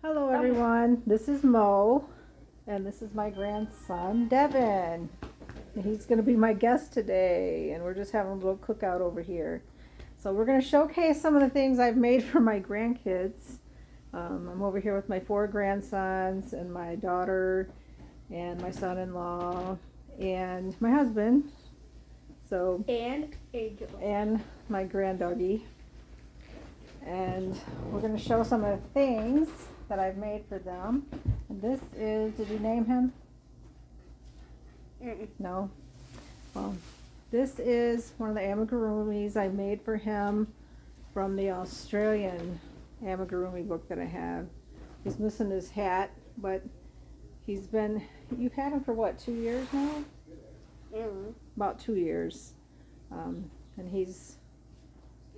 Hello everyone, this is Mo, and this is my grandson, Devin. And he's going to be my guest today, and we're just having a little cookout over here. So we're going to showcase some of the things I've made for my grandkids. I'm over here with my 4 grandsons, and my daughter, and my son-in-law, and my husband. And Angel. And my granddoggy. And we're going to show some of the things that I've made for them. And this is, did you name him? No? Well, this is one of the amigurumis I made for him from the Australian amigurumi book that I have. He's missing his hat, but you've had him for what, 2 years now? About 2 years. And he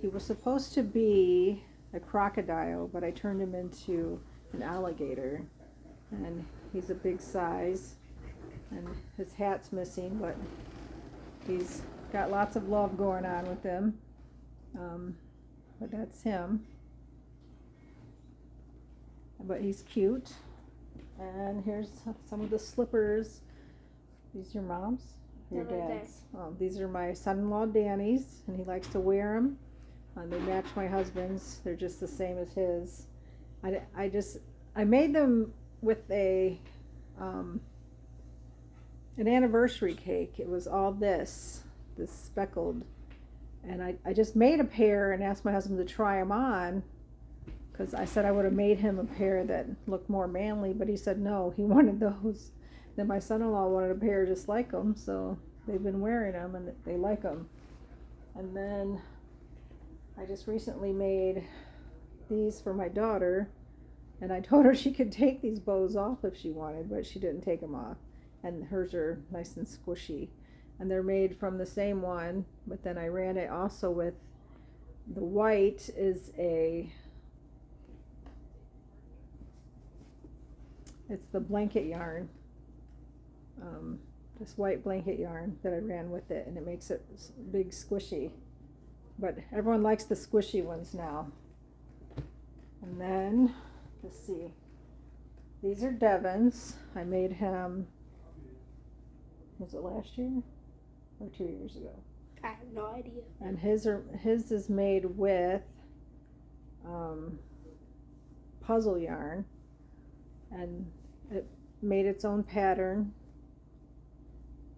was supposed to be a crocodile, but I turned him into an alligator. And he's a big size, and his hat's missing, but he's got lots of love going on with him. But that's him. But he's cute. And here's some of the slippers. These your mom's? Your dad's? Oh, these are my son-in-law Danny's, and he likes to wear them. They match my husband's. They're just the same as his. I made them with an anniversary cake. It was all this speckled, and I just made a pair and asked my husband to try them on, because I said I would have made him a pair that looked more manly, but he said no, he wanted those. Then my son-in-law wanted a pair just like them, so they've been wearing them and they like them. And then I just recently made these for my daughter, and I told her she could take these bows off if she wanted, but she didn't take them off. And hers are nice and squishy. And they're made from the same one, but then I ran it also with the white is it's the blanket yarn. This white blanket yarn that I ran with it, and it makes it big squishy. But everyone likes the squishy ones now. And then, let's see. These are Devin's. I made him, was it last year or 2 years ago? I have no idea. And his is made with puzzle yarn, and it made its own pattern.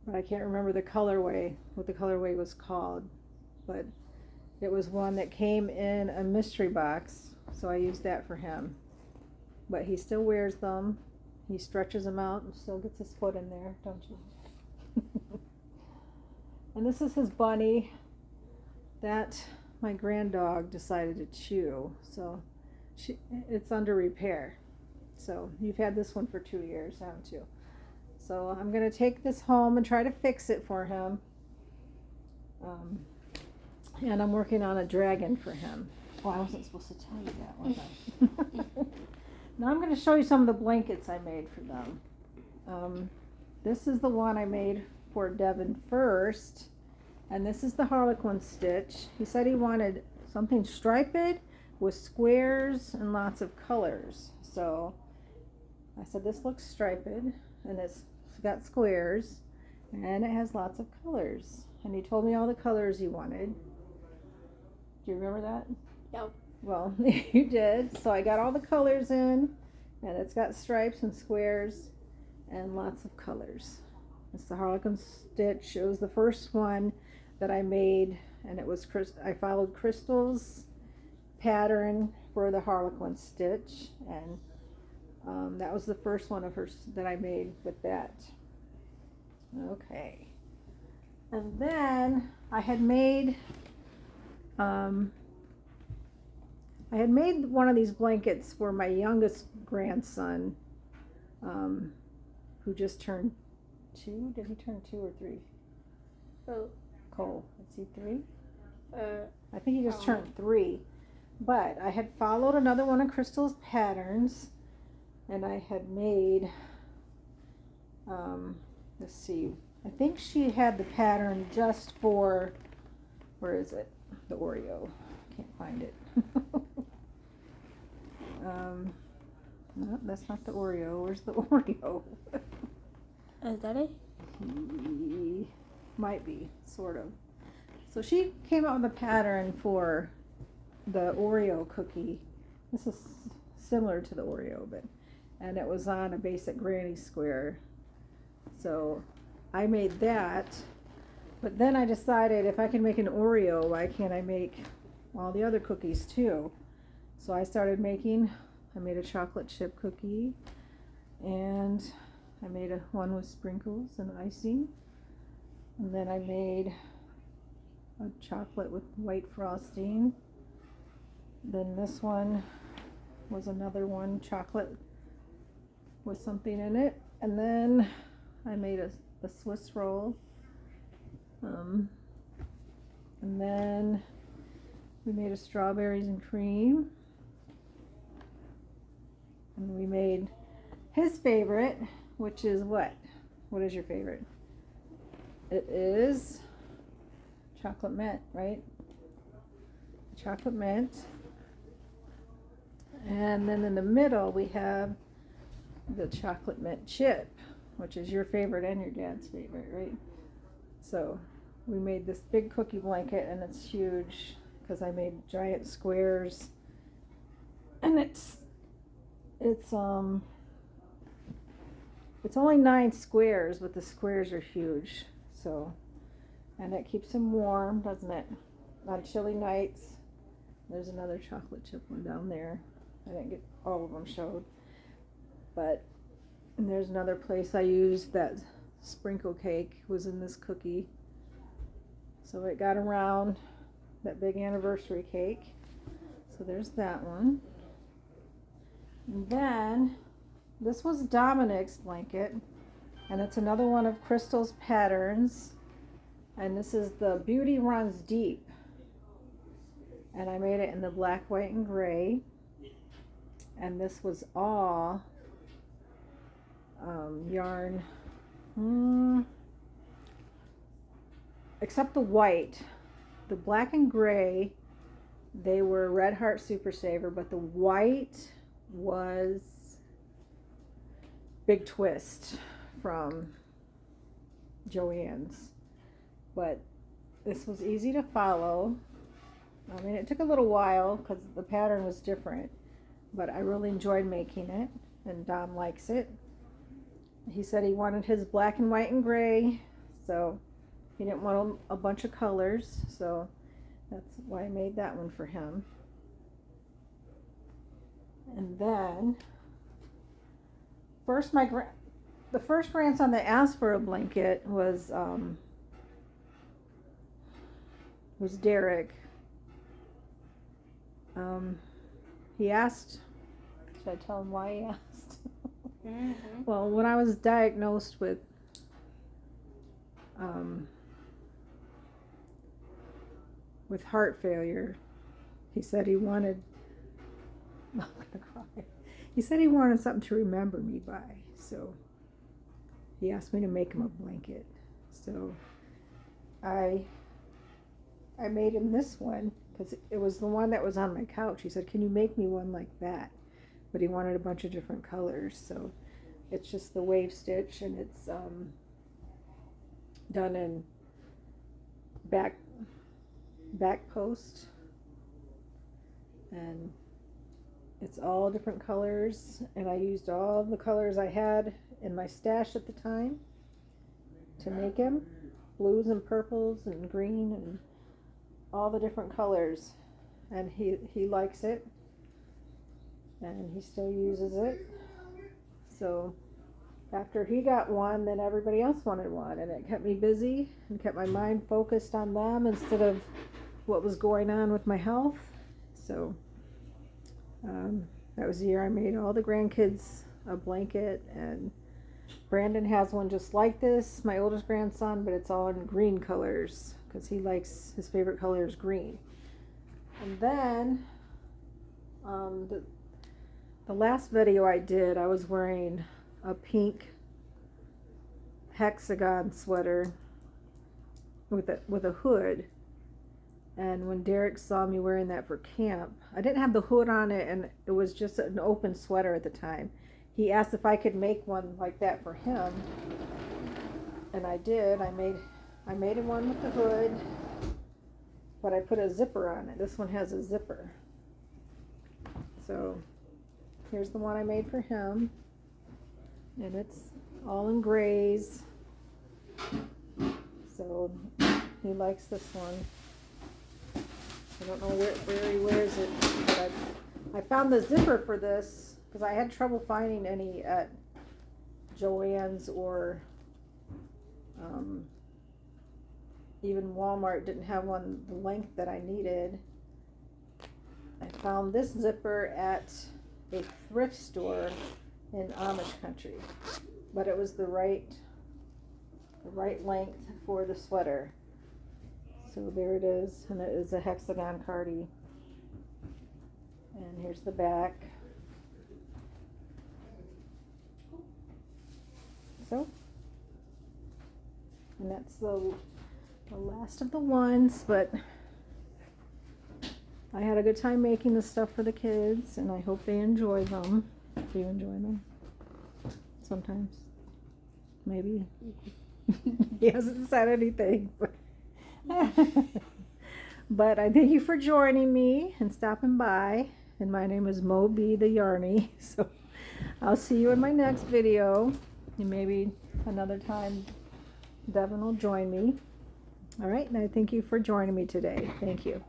But I can't remember what the colorway was called. But it was one that came in a mystery box, so I used that for him. But he still wears them. He stretches them out and still gets his foot in there, don't you? And this is his bunny that my granddog decided to chew. So it's under repair. So you've had this one for 2 years, haven't you? So I'm going to take this home and try to fix it for him. And I'm working on a dragon for him. Oh, I wasn't supposed to tell you that, was I? Now I'm going to show you some of the blankets I made for them. This is the one I made for Devin first. And this is the Harlequin stitch. He said he wanted something striped with squares and lots of colors. So I said this looks striped, and it's got squares, and it has lots of colors. And he told me all the colors he wanted. Do you remember that? No. Well, you did. So I got all the colors in, and it's got stripes and squares and lots of colors. It's the Harlequin stitch. It was the first one that I made, and I followed Crystal's pattern for the Harlequin stitch, and that was the first one of hers that I made with that. Okay. And then I had made one of these blankets for my youngest grandson, who just turned 2. Did he turn 2 or 3? Oh. Cole. Is he 3? I think he just turned 3. But I had followed another one of Crystal's patterns, and I had made, let's see, I think she had the pattern just for, where is it? The Oreo. Can't find it. No, that's not the Oreo. Where's the Oreo? Is that it? Might be, sort of. So she came out with a pattern for the Oreo cookie. This is similar to the Oreo, and it was on a basic granny square. So I made that, but then I decided if I can make an Oreo, why can't I make all the other cookies too? So I made a chocolate chip cookie, and I made one with sprinkles and icing, and then I made a chocolate with white frosting. Then this one was another one, chocolate with something in it, and then I made a Swiss roll, and then we made a strawberries and cream, and we made his favorite, which is what? What is your favorite? It is chocolate mint, right? Chocolate mint. And then in the middle we have the chocolate mint chip, which is your favorite and your dad's favorite, right? So we made this big cookie blanket, and it's huge because I made giant squares, and it's only 9 squares, but the squares are huge. So, and it keeps them warm, doesn't it? On chilly nights. There's another chocolate chip one down there. I didn't get all of them showed, but and there's another place I used that sprinkle cake was in this cookie. So it got around that big anniversary cake. So there's that one. And then this was Dominic's blanket, and it's another one of Crystal's patterns, and this is the Beauty Runs Deep, and I made it in the black, white, and gray, and this was all yarn, except the white. The black and gray, they were Red Heart Super Saver, but the white was Big Twist from Joann's. But this was easy to follow. I mean, it took a little while because the pattern was different, but I really enjoyed making it, and Dom likes it. He said he wanted his black and white and gray, so he didn't want a bunch of colors, so that's why I made that one for him. And then the first grandson that asked for a blanket was Derek. He asked, should I tell him why he asked? Mm-hmm. Well, when I was diagnosed with heart failure, he said he wanted, I'm gonna cry. He said he wanted something to remember me by, so he asked me to make him a blanket. So I made him this one because it was the one that was on my couch. He said, "Can you make me one like that?" But he wanted a bunch of different colors, so it's just the wave stitch, and it's done in back post, and it's all different colors, and I used all the colors I had in my stash at the time to make him, blues and purples and green and all the different colors, and he likes it, and he still uses it. So after he got one, then everybody else wanted one, and it kept me busy and kept my mind focused on them instead of what was going on with my health. So that was the year I made all the grandkids a blanket, and Brandon has one just like this, my oldest grandson, but it's all in green colors because he likes, his favorite color is green. And then the last video I did, I was wearing a pink hexagon sweater with a hood, And when Derek saw me wearing that for camp, I didn't have the hood on it, and it was just an open sweater at the time. He asked if I could make one like that for him, and I did. I made him one with the hood, but I put a zipper on it. This one has a zipper. So here's the one I made for him, and it's all in grays. So he likes this one. I don't know where he wears it, but I found the zipper for this because I had trouble finding any at Joann's or even Walmart didn't have one the length that I needed. I found this zipper at a thrift store in Amish country, but it was the right length for the sweater. So there it is, and it is a hexagon cardie. And here's the back. So, and that's the last of the ones, but I had a good time making the stuff for the kids, and I hope they enjoy them. Do you enjoy them? Sometimes. Maybe. He hasn't said anything, but but I thank you for joining me and stopping by. And my name is Mo B. the Yarny. So I'll see you in my next video. And maybe another time Devin will join me. All right, and I thank you for joining me today. Thank you.